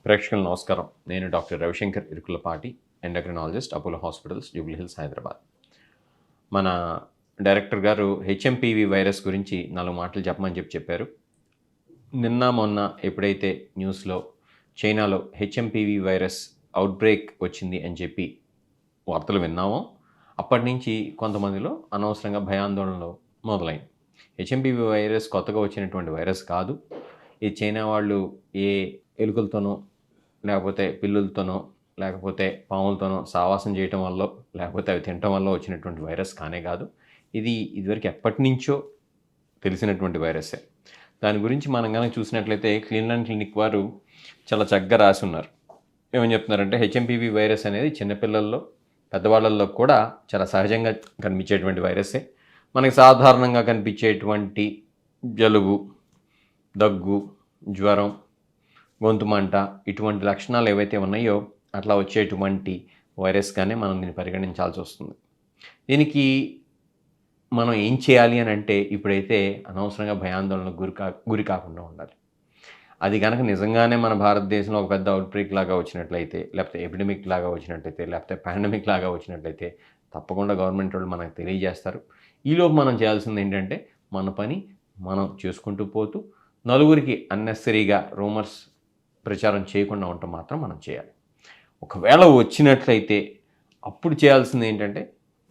ప్రేక్షకులు నమస్కారం. నేను doctor Ravishankar Irukulapati, endocrinologist, Apollo hospitals, Jubilee hills, Hyderabad. మన డైరెక్టర్ గారు హెచ్ఎంపీవీ వైరస్ గురించి 4 మాటలు చెప్పమని చెప్పారు. నిన్న మొన్న ఎప్పుడైతే న్యూస్లో చైనాలో హెచ్ఎంపీవీ వైరస్ అవుట్బ్రేక్ వచ్చింది అని చెప్పి వార్తలు విన్నామో అప్పటి నుంచి కొంతమందిలో అనవసరంగా భయాందోళనలు మొదలైంది. హెచ్ఎంపీవీ వైరస్ కొత్తగా వచ్చినటువంటి వైరస్ కాదు. ఈ చైనా వాళ్ళు ఏ ఎలుకలతోనో లేకపోతే పిల్లులతోనో లేకపోతే పాములతోనో సావాసం చేయటం వల్ల లేకపోతే అవి తినటం వల్ల వచ్చినటువంటి వైరస్ కానే కాదు. ఇది ఇదివరకు ఎప్పటి నుంచో తెలిసినటువంటి వైరస్సే. దాని గురించి మనం కనుక చూసినట్లయితే క్లీన్లాండ్ క్లినిక్ వారు చాలా చక్కగా రాసి ఉన్నారు. ఏమని చెప్తున్నారంటే హెచ్ఎంపీవీ వైరస్ అనేది చిన్నపిల్లల్లో పెద్దవాళ్ళల్లో కూడా చాలా సహజంగా కనిపించేటువంటి వైరస్సే. మనకి సాధారణంగా కనిపించేటువంటి జలుబు, దగ్గు, జ్వరం, గొంతు మంట ఇటువంటి లక్షణాలు ఏవైతే ఉన్నాయో అట్లా వచ్చేటువంటి వైరస్గానే మనం దీన్ని పరిగణించాల్సి వస్తుంది. దీనికి మనం ఏం చేయాలి అని అంటే ఇప్పుడైతే అనవసరంగా భయాందోళనకు గురి కాకుండా ఉండాలి. అది కనుక నిజంగానే మన భారతదేశంలో ఒక పెద్ద అవుట్బ్రేక్ లాగా వచ్చినట్లయితే, లేకపోతే ఎపిడమిక్ లాగా వచ్చినట్లయితే, లేకపోతే పాండమిక్ లాగా వచ్చినట్లయితే తప్పకుండా గవర్నమెంట్ వాళ్ళు మనకు తెలియజేస్తారు. ఈలోపు మనం చేయాల్సింది ఏంటంటే మన పని మనం చేసుకుంటూ పోతూ నలుగురికి అన్నెసరీగా రూమర్స్ ప్రచారం చేయకుండా ఉండటం మాత్రం మనం చేయాలి. ఒకవేళ వచ్చినట్లయితే అప్పుడు చేయాల్సింది ఏంటంటే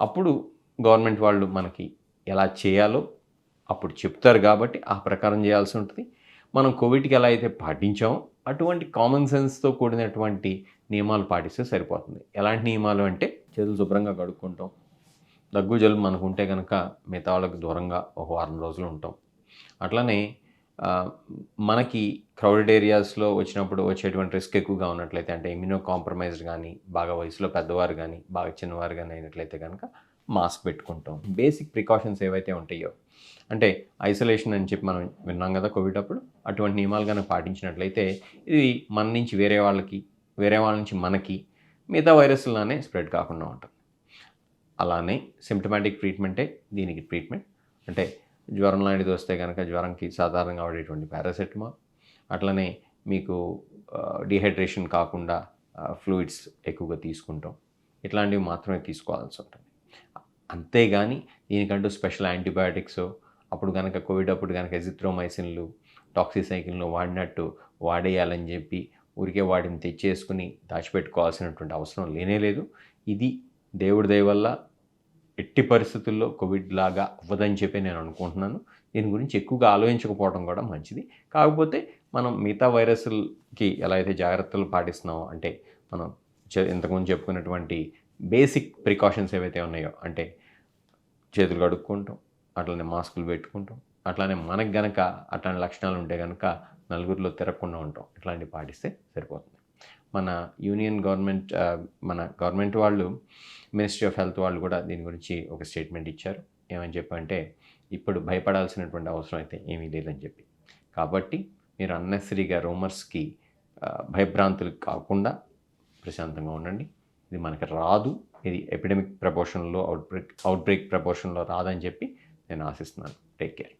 అప్పుడు గవర్నమెంట్ వాళ్ళు మనకి ఎలా చేయాలో అప్పుడు చెప్తారు కాబట్టి ఆ ప్రకారం చేయాల్సి ఉంటుంది. మనం కోవిడ్కి ఎలా అయితే పాటించామో అటువంటి కామన్ సెన్స్తో కూడినటువంటి నియమాలు పాటిస్తే సరిపోతుంది. ఎలాంటి నియమాలు అంటే చేతులు శుభ్రంగా కడుక్కుంటాం, దగ్గు జలుబు మనకు ఉంటే కనుక మిగతా వాళ్ళకి దూరంగా ఒక వారం రోజులు ఉంటాం. అట్లనే మనకి క్రౌడెడ్ ఏరియాస్లో వచ్చినప్పుడు వచ్చేటువంటి రిస్క్ ఎక్కువగా ఉన్నట్లయితే అంటే ఇమ్యూనో కాంప్రమైజ్డ్ కానీ, బాగా వయసులో పెద్దవారు కానీ, బాగా చిన్నవారు కానీ అయినట్లయితే కనుక మాస్క్ పెట్టుకుంటాం. బేసిక్ ప్రికాషన్స్ ఏవైతే ఉంటాయో అంటే ఐసోలేషన్ అని చెప్పి మనం విన్నాం కదా కోవిడ్ అప్పుడు, అటువంటి నియమాలు కనుక పాటించినట్లయితే ఇది మన నుంచి వేరే వాళ్ళకి, వేరే వాళ్ళ నుంచి మనకి మిగతా వైరస్లానే స్ప్రెడ్ కాకుండా ఉంటుంది. అలానే సిమ్టమాటిక్ ట్రీట్మెంటే దీనికి ట్రీట్మెంట్. అంటే జ్వరం లాంటిది వస్తే కనుక జ్వరంకి సాధారణంగా వాడేటువంటి పారాసెటమాల్, అట్లనే మీకు డీహైడ్రేషన్ కాకుండా ఫ్లూయిడ్స్ ఎక్కువగా తీసుకుంటాం. ఇట్లాంటివి మాత్రమే తీసుకోవాల్సి ఉంటుంది. అంతేగాని దీనికంటూ స్పెషల్ యాంటీబయాటిక్స్ అప్పుడు కనుక కోవిడ్ అప్పుడు కనుక ఎజిత్రోమైసిన్లు, టాక్సిసైకిన్లు వాడినట్టు వాడేయాలని చెప్పి ఊరికే వాటిని తెచ్చేసుకుని దాచిపెట్టుకోవాల్సినటువంటి అవసరం లేనేలేదు. ఇది దేవుడి దయ వల్ల ఎట్టి పరిస్థితుల్లో కోవిడ్ లాగా అవ్వదని చెప్పి నేను అనుకుంటున్నాను. దీని గురించి ఎక్కువగా ఆలోచించకపోవడం కూడా మంచిది. కాకపోతే మనం మిగతా వైరస్లకి ఎలా అయితే జాగ్రత్తలు పాటిస్తున్నామో అంటే మనం ఇంతకుముందు చెప్పుకున్నటువంటి బేసిక్ ప్రికాషన్స్ ఏవైతే ఉన్నాయో అంటే చేతులు కడుక్కుంటాం, అట్లనే మాస్కులు పెట్టుకుంటాం, అట్లానే మనకు గనక అట్లాంటి లక్షణాలు ఉంటే కనుక నలుగురిలో తిరగకుండా ఉంటాం. ఇట్లాంటివి పాటిస్తే సరిపోతుంది. మన యూనియన్ గవర్నమెంట్ మన గవర్నమెంట్ వాళ్ళు మినిస్ట్రీ ఆఫ్ హెల్త్ వాళ్ళు కూడా దీని గురించి ఒక స్టేట్మెంట్ ఇచ్చారు. ఏమని చెప్పంటే ఇప్పుడు భయపడాల్సినటువంటి అవసరం అయితే ఏమీ లేదని చెప్పి. కాబట్టి మీరు అన్నెసరీగా రూమర్స్కి భయభ్రాంతులు కాకుండా ప్రశాంతంగా ఉండండి. ఇది మనకి రాదు, ఇది ఎపిడమిక్ ప్రపోర్షన్లో అవుట్బ్రేక్ ప్రపోర్షన్లో రాదని చెప్పి నేను ఆశిస్తున్నాను. Take care.